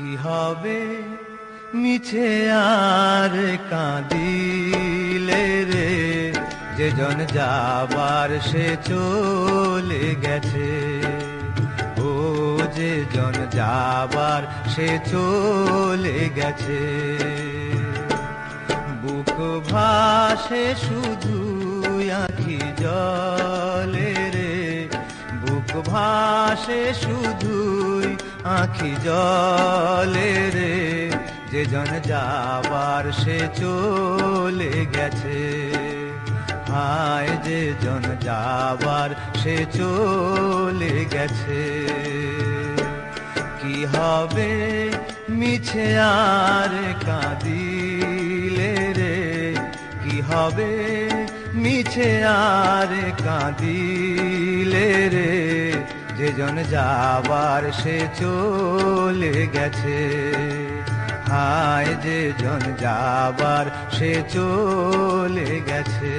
কি হবে মিছে আর কাঁদিলে রে, যে জন যাবার সে চলে গেছে। ও যে জন যাবার সে চলে গেছে। বুক ভাসে শুধু আঁখি জলে রে, বুক ভাসে শুধুই আঁখি জলে রে, যে জন যাবার সে চলে গেছে। হায় যে জন যাবার সে চলে গেছে। কি হবে মিছে আর কাঁদিলে রে, কি হবে মিছে আর কাঁদিলে রে, যে জন যাবার সে চলে গেছে। হায় যে জন যাবার সে চলে গেছে।